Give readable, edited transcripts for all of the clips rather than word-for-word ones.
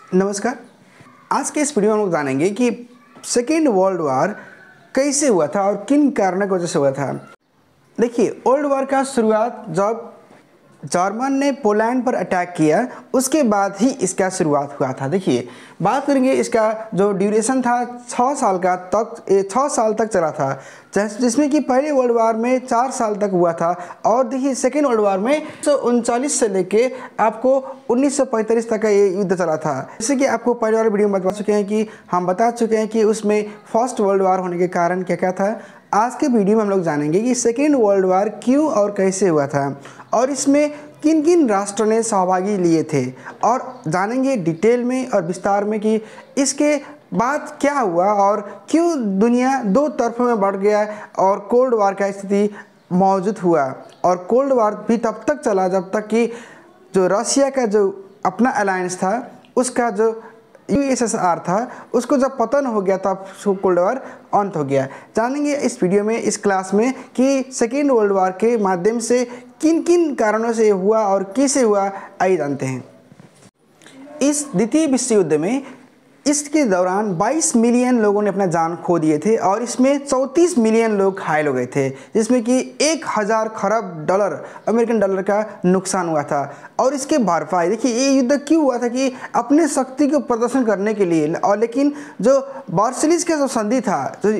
नमस्कार। आज के इस वीडियो में हम लोग जानेंगे कि सेकेंड वर्ल्ड वार कैसे हुआ था और किन कारणों की वजह से हुआ था। देखिए, वर्ल्ड वार का शुरुआत जब जर्मन ने पोलैंड पर अटैक किया उसके बाद ही इसका शुरुआत हुआ था। देखिए, बात करेंगे इसका जो ड्यूरेशन था 6 साल का 6 साल तक चला था, जिसमें कि पहले वर्ल्ड वार में 4 साल तक हुआ था। और देखिए, सेकेंड वर्ल्ड वार में 1939 से लेके आपको 1945 तक का ये युद्ध चला था। जैसे कि आपको पहले वाले वीडियो में बता चुके हैं कि हम बता चुके हैं कि उसमें फर्स्ट वर्ल्ड वार होने के कारण क्या क्या था। आज के वीडियो में हम लोग जानेंगे कि सेकेंड वर्ल्ड वार क्यों और कैसे हुआ था और इसमें किन किन राष्ट्रों ने सहभागी लिए थे, और जानेंगे डिटेल में और विस्तार में कि इसके बाद क्या हुआ और क्यों दुनिया दो तरफों में बढ़ गया और कोल्ड वार का स्थिति मौजूद हुआ। और कोल्ड वार भी तब तक चला जब तक कि जो रशिया का जो अपना अलायंस था, उसका जो यूएसएसआर था, उसको जब पतन हो गया तब कोल्ड वार अंत हो गया। जानेंगे इस वीडियो में, इस क्लास में, कि सेकेंड वर्ल्ड वार के माध्यम से किन किन कारणों से हुआ और कैसे हुआ, आइए जानते हैं। इस द्वितीय विश्व युद्ध में इसके दौरान 22 मिलियन लोगों ने अपना जान खो दिए थे और इसमें 34 मिलियन लोग घायल हो गए थे, जिसमें कि 1000 खरब डॉलर अमेरिकन डॉलर का नुकसान हुआ था। और इसके भरपाई, देखिए ये युद्ध क्यों हुआ था कि अपने शक्ति को प्रदर्शन करने के लिए। और लेकिन जो वर्साइल्स का जो संधि था, जो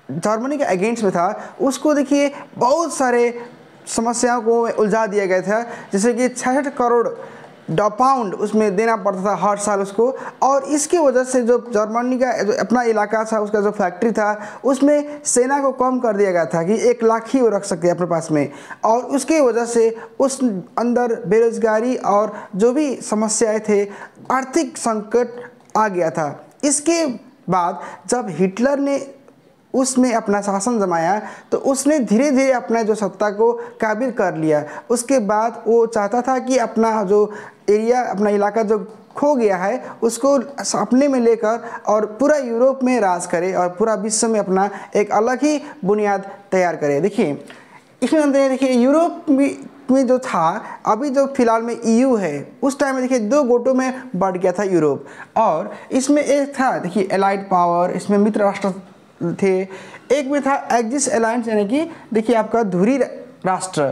जर्मनी के अगेंस्ट में था, उसको देखिए बहुत सारे समस्याओं को उलझा दिया गया था। जैसे कि 66 करोड़ पाउंड उसमें देना पड़ता था हर साल उसको। और इसकी वजह से जो जर्मनी का जो अपना इलाका था, उसका जो फैक्ट्री था, उसमें सेना को कम कर दिया गया था कि 1 लाख ही वो रख सकते अपने पास में। और उसकी वजह से उस अंदर बेरोजगारी और जो भी समस्याएं थे, आर्थिक संकट आ गया था। इसके बाद जब हिटलर ने उसमें अपना शासन जमाया तो उसने धीरे धीरे अपना जो सत्ता को काबिल कर लिया। उसके बाद वो चाहता था कि अपना जो एरिया, अपना इलाका जो खो गया है, उसको अपने में लेकर और पूरा यूरोप में राज करे और पूरा विश्व में अपना एक अलग ही बुनियाद तैयार करे। देखिए, इसमें जानते हैं, देखिए यूरोप में जो था, अभी जो फिलहाल में ईयू है, उस टाइम में देखिए 2 गोटों में बढ़ गया था यूरोप। और इसमें एक था, देखिए एलाइड पावर, इसमें मित्र राष्ट्र थे। एक में था एक्सिस अलायंस, यानी कि देखिए आपका धुरी राष्ट्र।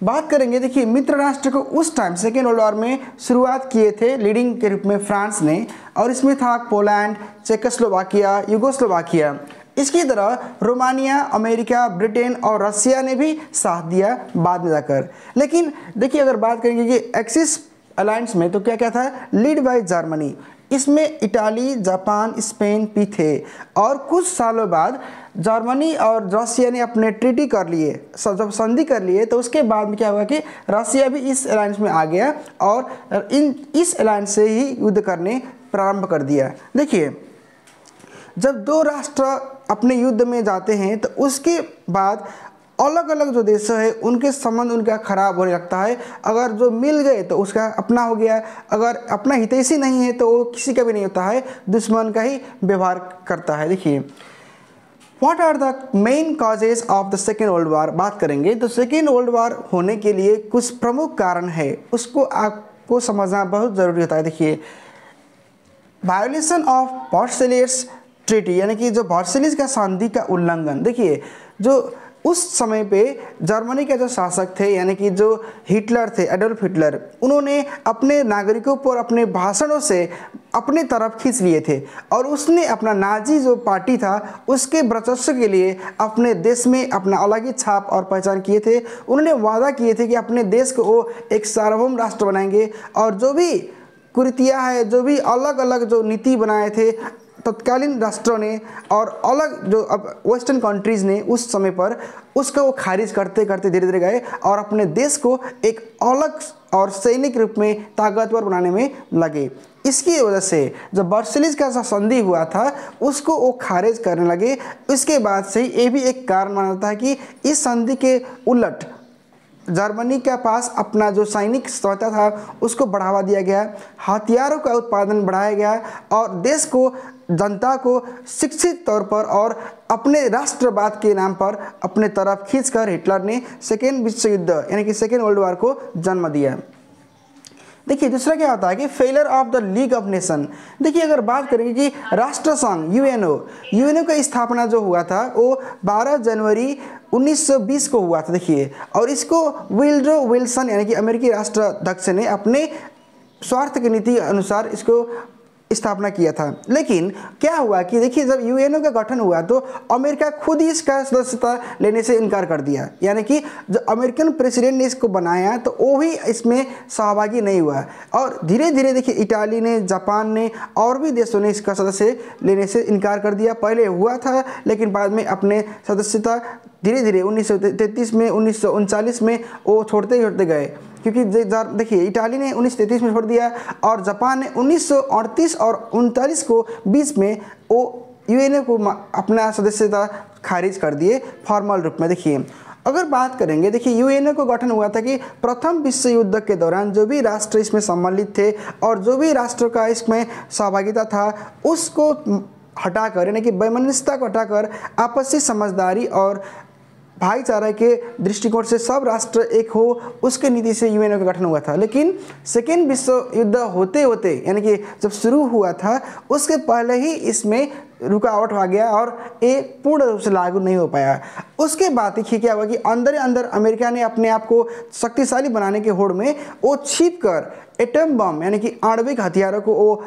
बात करेंगे, देखिए मित्र राष्ट्र को उस टाइम सेकेंड वर्ल्ड वॉर में शुरुआत किए थे लीडिंग के रूप में फ्रांस ने, और इसमें था पोलैंड, चेकोस्लोवाकिया, युगोस्लोवाकिया। इसकी तरह रोमानिया, अमेरिका, ब्रिटेन और रशिया ने भी साथ दिया बाद में जाकर। लेकिन देखिए, अगर बात करेंगे कि एक्सिस अलायंस में तो क्या क्या था, लीड बाय जर्मनी, इसमें इटाली, जापान, स्पेन भी थे। और कुछ सालों बाद जर्मनी और रशिया ने अपने ट्रीटी कर लिए, जब संधि कर लिए, तो उसके बाद में क्या हुआ कि रशिया भी इस अलायंस में आ गया और इस अलायंस से ही युद्ध करने प्रारंभ कर दिया। देखिए, जब 2 राष्ट्र अपने युद्ध में जाते हैं तो उसके बाद अलग अलग जो देश है उनके संबंध उनका खराब होने लगता है। अगर जो मिल गए तो उसका अपना हो गया, अगर अपना हितैषी नहीं है तो वो किसी का भी नहीं होता है, दुश्मन का ही व्यवहार करता है। देखिए, what are the main causes of the second world war बात करेंगे तो सेकेंड वर्ल्ड वार होने के लिए कुछ प्रमुख कारण है, उसको आपको समझना बहुत ज़रूरी होता है। देखिए, वायोलेशन ऑफ वर्साइल्स ट्रीटी, यानी कि जो वर्साइल्स का संधि का उल्लंघन। देखिए, जो उस समय पे जर्मनी के जो शासक थे, यानी कि जो हिटलर थे, एडोल्फ हिटलर, उन्होंने अपने नागरिकों पर अपने भाषणों से अपने तरफ खींच लिए थे। और उसने अपना नाजी जो पार्टी था उसके वर्चस्व के लिए अपने देश में अपना अलग ही छाप और पहचान किए थे। उन्होंने वादा किए थे कि अपने देश को वो एक सार्वभौम राष्ट्र बनाएंगे, और जो भी कुरीतियाँ है, जो भी अलग अलग जो नीति बनाए थे तत्कालीन राष्ट्रों ने और अलग जो अब वेस्टर्न कंट्रीज़ ने उस समय पर, उसका वो खारिज करते करते धीरे धीरे गए और अपने देश को एक अलग और सैनिक रूप में ताकतवर बनाने में लगे। इसकी वजह से जब वर्साइल्स का संधि हुआ था उसको वो खारिज करने लगे। इसके बाद से ये भी एक कारण माना जाता है कि इस संधि के उलट जर्मनी के पास अपना जो सैनिक क्षमता था उसको बढ़ावा दिया गया, हथियारों का उत्पादन बढ़ाया गया और देश को, जनता को शिक्षित तौर पर और अपने राष्ट्रवाद के नाम पर अपने तरफ खींचकर हिटलर ने सेकेंड विश्व युद्ध यानी कि सेकेंड वर्ल्ड वार को जन्म दिया। देखिए दूसरा क्या होता है कि failure of the league of nation. देखिए अगर बात करेंगे कि राष्ट्र संघ यूएनओ का स्थापना जो हुआ था वो 12 जनवरी 1920 को हुआ था। देखिए और इसको विल्ड्रो विल्सन यानी कि अमेरिकी राष्ट्राध्यक्ष ने अपने स्वार्थ की नीति अनुसार इसको स्थापना किया था। लेकिन क्या हुआ कि देखिए जब यूएनओ का गठन हुआ तो अमेरिका खुद ही इसका सदस्यता लेने से इनकार कर दिया, यानी कि जो अमेरिकन प्रेसिडेंट ने इसको बनाया तो वो भी इसमें सहभागी नहीं हुआ। और धीरे धीरे देखिए इटाली ने, जापान ने और भी देशों ने इसका सदस्य लेने से इनकार कर दिया। पहले हुआ था लेकिन बाद में अपने सदस्यता धीरे धीरे 1933 में, 1939 में वो छोड़ते गए, क्योंकि देखिए इटाली ने 1933 में छोड़ दिया और जापान ने 1938 और 39 को बीच में वो यूएनओ को अपना सदस्यता खारिज कर दिए फॉर्मल रूप में। देखिए अगर बात करेंगे, देखिए यूएनओ को गठन हुआ था कि प्रथम विश्व युद्ध के दौरान जो भी राष्ट्र इसमें सम्मिलित थे और जो भी राष्ट्र का इसमें सहभागिता था उसको हटाकर, यानी कि वैमनस्यता को हटाकर आपसी समझदारी और भाईचारा के दृष्टिकोण से सब राष्ट्र एक हो, उसके नीति से यूएनओ का गठन हुआ था। लेकिन सेकेंड विश्व युद्ध होते होते, यानी कि जब शुरू हुआ था उसके पहले ही इसमें रुकावट आ गया और ये पूर्ण रूप से लागू नहीं हो पाया। उसके बाद देखिए क्या हुआ कि अंदर अंदर अमेरिका ने अपने आप को शक्तिशाली बनाने के होड़ में वो छिप कर एटम बम यानी कि आणविक हथियारों को वो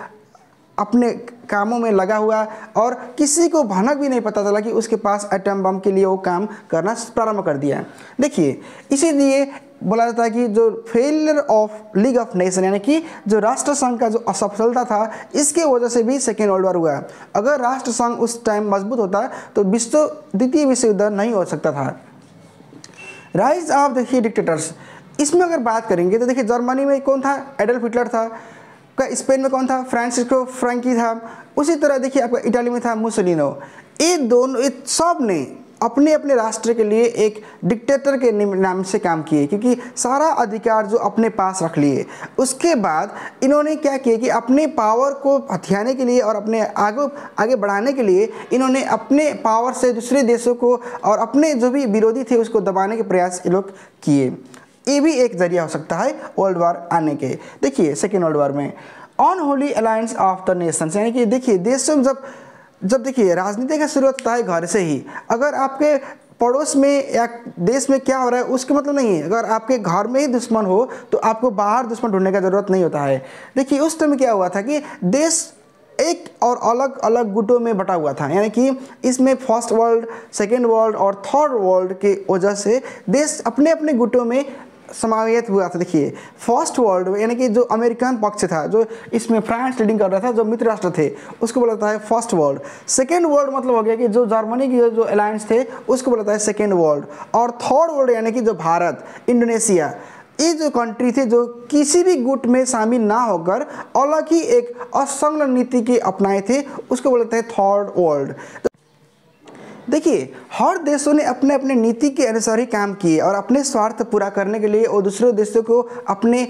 अपने कामों में लगा हुआ और किसी को भनक भी नहीं पता चला कि उसके पास एटम बम के लिए वो काम करना प्रारंभ कर दिया। देखिए इसीलिए बोला जाता है कि जो failure of league of nation, यानी कि जो राष्ट्र संघ का जो असफलता था इसके वजह से भी सेकेंड वर्ल्ड वॉर हुआ। अगर राष्ट्र संघ उस टाइम मजबूत होता तो द्वितीय विश्व युद्ध नहीं हो सकता था। राइज ऑफ देखिए डिक्टेटर्स, इसमें अगर बात करेंगे तो देखिए जर्मनी में कौन था? एडल्फ हिटलर था। स्पेन में कौन था? फ्रांसिस्को फ्रैंकी था। उसी तरह देखिए आपका इटाली में था मुसोलिनो। ये दोनों सब ने अपने अपने राष्ट्र के लिए एक डिक्टेटर के नाम से काम किए, क्योंकि सारा अधिकार जो अपने पास रख लिए। उसके बाद इन्होंने क्या किया कि अपने पावर को हथियाने के लिए और अपने आगे बढ़ाने के लिए इन्होंने अपने पावर से दूसरे देशों को और अपने जो भी विरोधी थे उसको दबाने के प्रयास ये लोग किए। ये भी एक जरिया हो सकता है वर्ल्ड वार आने के। देखिए सेकेंड वर्ल्ड वार में unholy alliance of the Nations, यानी कि देखिए देशों जब देखिए राजनीति का शुरुआत होता है घर से ही। अगर आपके पड़ोस में या देश में क्या हो रहा है उसका मतलब नहीं है। अगर आपके घर में ही दुश्मन हो तो आपको बाहर दुश्मन ढूंढने का जरूरत नहीं होता है। देखिए उस टाइम क्या हुआ था कि देश एक और अलग अलग गुटों में बटा हुआ था, यानी कि इसमें फर्स्ट वर्ल्ड, सेकेंड वर्ल्ड और थर्ड वर्ल्ड के वजह से देश अपने अपने गुटों में समावेश हुआ था। देखिए फर्स्ट वर्ल्ड यानी कि जो अमेरिकन पक्ष था, जो इसमें फ्रांस लीडिंग कर रहा था, जो मित्र राष्ट्र थे, उसको बोला जाता है फर्स्ट वर्ल्ड। सेकेंड वर्ल्ड मतलब हो गया कि जो जर्मनी की जो अलायंस थे उसको बोला जाता है सेकेंड वर्ल्ड। और थर्ड वर्ल्ड यानी कि जो भारत, इंडोनेशिया, ये जो कंट्री थे जो किसी भी गुट में शामिल ना होकर अलग ही एक असंलग्न नीति के अपनाए थे, उसको बोला जाता है थर्ड वर्ल्ड। देखिए हर देशों ने अपने अपने नीति के अनुसार ही काम किए और अपने स्वार्थ पूरा करने के लिए और दूसरे देशों को अपने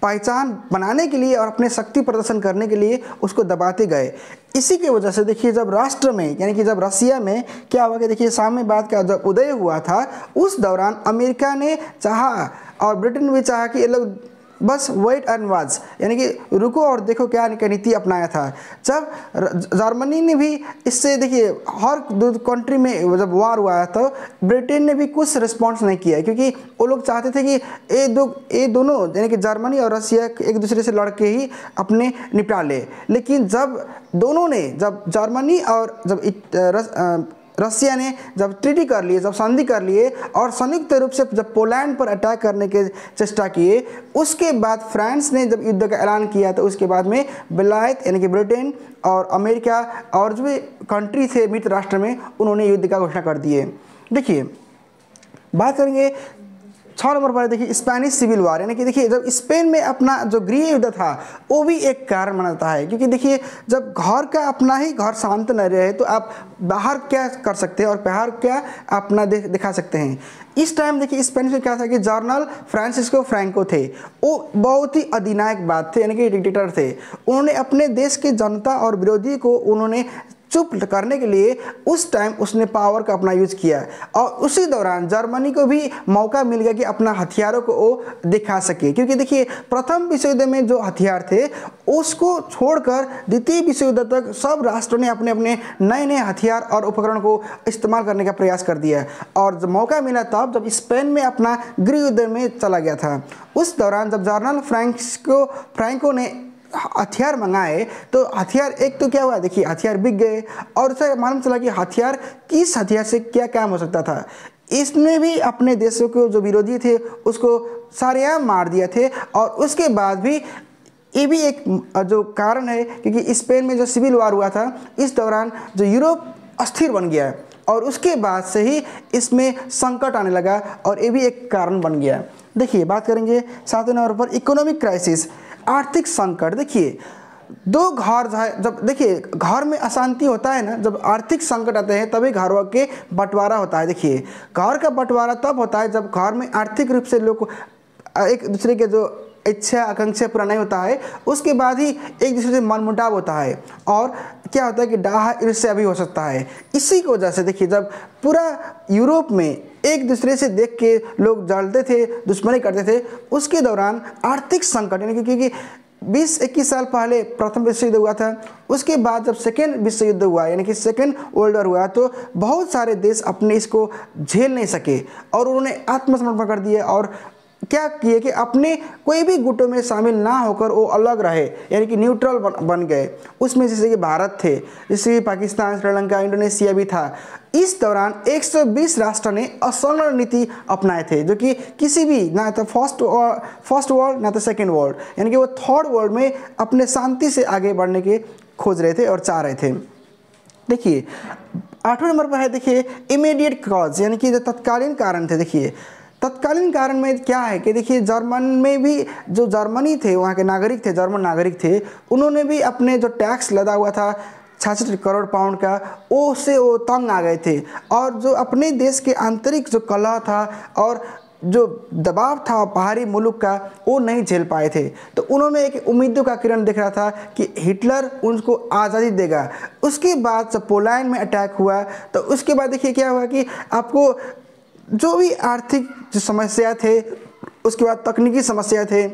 पहचान बनाने के लिए और अपने शक्ति प्रदर्शन करने के लिए उसको दबाते गए। इसी की वजह से देखिए जब राष्ट्र में यानी कि जब रसिया में क्या हुआ कि देखिए साम्यवाद का जब उदय हुआ था उस दौरान अमेरिका ने चाहा और ब्रिटेन भी चाहा कि ये लोग बस वेट एंड वॉच, यानी कि रुको और देखो क्या नीति अपनाया था। जब जर्मनी ने भी इससे देखिए हर कंट्री में जब वार हुआ तो ब्रिटेन ने भी कुछ रिस्पॉन्स नहीं किया, क्योंकि वो लोग चाहते थे कि ये दोनों यानी कि जर्मनी और रसिया एक दूसरे से लड़के ही अपने निपटा ले। लेकिन जब दोनों ने, जब जर्मनी और जब रसिया ने जब ट्रीटी कर लिए, जब संधि कर लिए और संयुक्त रूप से जब पोलैंड पर अटैक करने के चेष्टा किए, उसके बाद फ्रांस ने जब युद्ध का ऐलान किया तो उसके बाद में विलायत यानी कि ब्रिटेन और अमेरिका और जो भी कंट्री थे मित्र राष्ट्र में, उन्होंने युद्ध का घोषणा कर दिए। देखिए बात करेंगे 6 नंबर पर, देखिए स्पेनिश सिविल वार, यानी कि देखिए जब स्पेन में अपना जो गृह युद्ध था वो भी एक कारण मानता है, क्योंकि देखिए जब घर का अपना ही घर शांत न रहे तो आप बाहर क्या कर सकते हैं और बाहर क्या अपना दिखा सकते हैं। इस टाइम देखिए स्पेनिश में क्या था कि जनरल फ्रांसिस्को फ्रैंको थे, वो बहुत ही अधिनायक बात थे, यानी कि डिक्टेटर थे। उन्होंने अपने देश की जनता और विरोधी को उन्होंने चुप करने के लिए उस टाइम उसने पावर का अपना यूज किया, और उसी दौरान जर्मनी को भी मौका मिल गया कि अपना हथियारों को वो दिखा सके। क्योंकि देखिए प्रथम विश्व युद्ध में जो हथियार थे उसको छोड़कर द्वितीय विश्व युद्ध तक सब राष्ट्रों ने अपने अपने नए नए हथियार और उपकरण को इस्तेमाल करने का प्रयास कर दिया, और जब मौका मिला तब जब स्पेन में अपना गृह युद्ध में चला गया था, उस दौरान जब जनरल फ्रैंको ने हथियार मंगाए तो हथियार एक तो क्या हुआ, देखिए हथियार बिक गए, और उसे मालूम चला कि हथियार किस हथियार से क्या काम हो सकता था। इसने भी अपने देशों के जो विरोधी थे उसको सारेआम मार दिए थे, और उसके बाद भी ये भी एक जो कारण है क्योंकि स्पेन में जो सिविल वार हुआ था इस दौरान जो यूरोप अस्थिर बन गया, और उसके बाद से ही इसमें संकट आने लगा, और ये भी एक कारण बन गया। देखिए बात करेंगे 7वें नंबर पर इकोनॉमिक क्राइसिस, आर्थिक संकट। देखिए दो घर जब देखिए घर में अशांति होता है ना, जब आर्थिक संकट आते हैं तभी घरों के बंटवारा होता है। देखिए घर का बंटवारा तब होता है जब घर में आर्थिक रूप से लोग एक दूसरे के जो इच्छा आकांक्षा पूरा नहीं होता है, उसके बाद ही एक दूसरे से मनमुटाव होता है, और क्या होता है कि डाह ईर्ष्या भी हो सकता है। इसी की वजह से देखिए जब पूरा यूरोप में एक दूसरे से देख के लोग जलते थे, दुश्मनी करते थे, उसके दौरान आर्थिक संकट यानी क्योंकि 20-21 साल पहले प्रथम विश्व युद्ध हुआ था, उसके बाद जब सेकेंड विश्व युद्ध हुआ यानी कि सेकेंड वर्ल्ड वॉर हुआ तो बहुत सारे देश अपने इसको झेल नहीं सके और उन्होंने आत्मसमर्पण कर दिया और क्या किए कि अपने कोई भी गुटों में शामिल ना होकर वो अलग रहे यानी कि न्यूट्रल बन गए। उसमें जैसे कि भारत थे, जैसे कि पाकिस्तान, श्रीलंका, इंडोनेशिया भी था। इस दौरान 120 राष्ट्र ने असंगठन नीति अपनाए थे, जो कि किसी भी ना तो फर्स्ट वर्ल्ड ना तो सेकेंड वर्ल्ड यानी कि वो थर्ड वर्ल्ड में अपने शांति से आगे बढ़ने के खोज रहे थे और चाह रहे थे। देखिए 8वें नंबर पर है, देखिए इमीडिएट कॉज यानी कि जो तत्कालीन कारण थे। देखिए तत्कालीन कारण में क्या है कि देखिए जर्मन में भी जो जर्मनी थे वहाँ के नागरिक थे, जर्मन नागरिक थे, उन्होंने भी अपने जो टैक्स लदा हुआ था 66 करोड़ पाउंड का, उससे वो तंग आ गए थे, और जो अपने देश के आंतरिक जो कलह था और जो दबाव था बाहरी मुल्क का वो नहीं झेल पाए थे। तो उन्होंने एक उम्मीदों का किरण देख रहा था कि हिटलर उनको आज़ादी देगा। उसके बाद जब पोलैंड में अटैक हुआ तो उसके बाद देखिए क्या हुआ कि आपको जो भी आर्थिक जो समस्या थे, उसके बाद तकनीकी समस्या थे,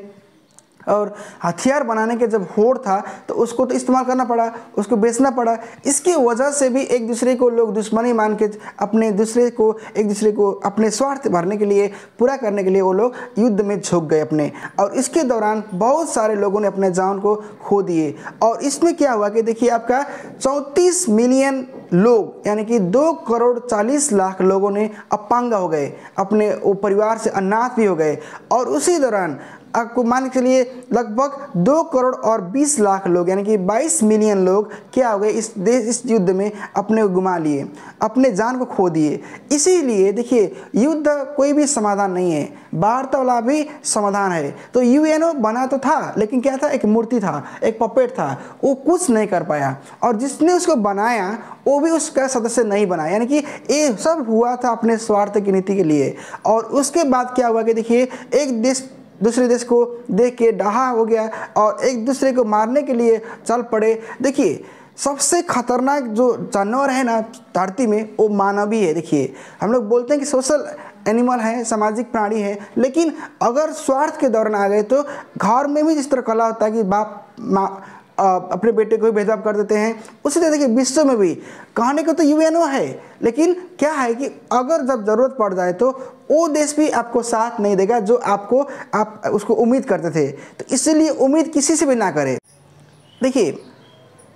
और हथियार बनाने के जब होड़ था तो उसको तो इस्तेमाल करना पड़ा, उसको बेचना पड़ा। इसकी वजह से भी एक दूसरे को लोग दुश्मनी मान के एक दूसरे को अपने स्वार्थ भरने के लिए, पूरा करने के लिए वो लोग युद्ध में झुक गए अपने, और इसके दौरान बहुत सारे लोगों ने अपने जान को खो दिए। और इसमें क्या हुआ कि देखिए आपका 34 मिलियन लोग यानी कि 2,40,00,000 लोगों ने अपांग हो गए, अपने वो परिवार से अनाथ भी हो गए। और उसी दौरान आपको मान के चलिए लगभग 2,20,00,000 लोग यानी कि 22 मिलियन लोग क्या हो गए इस युद्ध में अपने को गुमा लिए, अपने जान को खो दिए। इसीलिए देखिए युद्ध कोई भी समाधान नहीं है, वार्तालाप भी समाधान है। तो यूएनओ बना तो था लेकिन क्या था, एक मूर्ति था, एक पपेट था, वो कुछ नहीं कर पाया, और जिसने उसको बनाया वो भी उसका सदस्य नहीं बना, यानी कि ये सब हुआ था अपने स्वार्थ की नीति के लिए। और उसके बाद क्या हुआ कि देखिए एक देश दूसरे देश को देख के डाहा हो गया और एक दूसरे को मारने के लिए चल पड़े। देखिए सबसे खतरनाक जो जानवर है ना धरती में वो मानव ही है। देखिए हम लोग बोलते हैं कि सोशल एनिमल है, सामाजिक प्राणी है, लेकिन अगर स्वार्थ के दौरान आ गए तो घर में भी जिस तरह कला होता है कि बाप माँ अपने बेटे को भी भेदभाव कर देते हैं, उसी तरह देखिए विश्व में भी कहने को तो यूएनओ है, लेकिन क्या है कि अगर जब ज़रूरत पड़ जाए तो वो देश भी आपको साथ नहीं देगा जो आप उसको उम्मीद करते थे। तो इसलिए उम्मीद किसी से भी ना करें। देखिए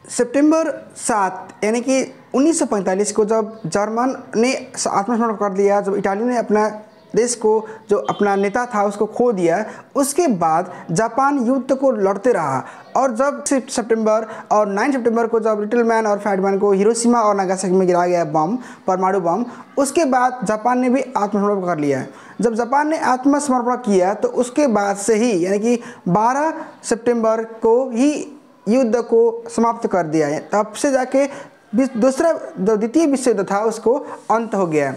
सितंबर 7 यानी कि 1945 को जब जर्मन ने आत्मसमर्पण कर दिया, जब इटाली ने अपना देश को जो अपना नेता था उसको खो दिया, उसके बाद जापान युद्ध को लड़ते रहा। और जब 6 सितंबर और 9 सितंबर को जब लिटिल मैन और फैट मैन को हिरोशिमा और नागासाकी में गिराया गया बम, परमाणु बम, उसके बाद जापान ने भी आत्मसमर्पण कर लिया। जब जापान ने आत्मसमर्पण किया तो उसके बाद से ही यानी कि 12 सितंबर को ही युद्ध को समाप्त कर दिया है। तब से जाके द्वितीय विश्व युद्ध था उसको अंत हो गया।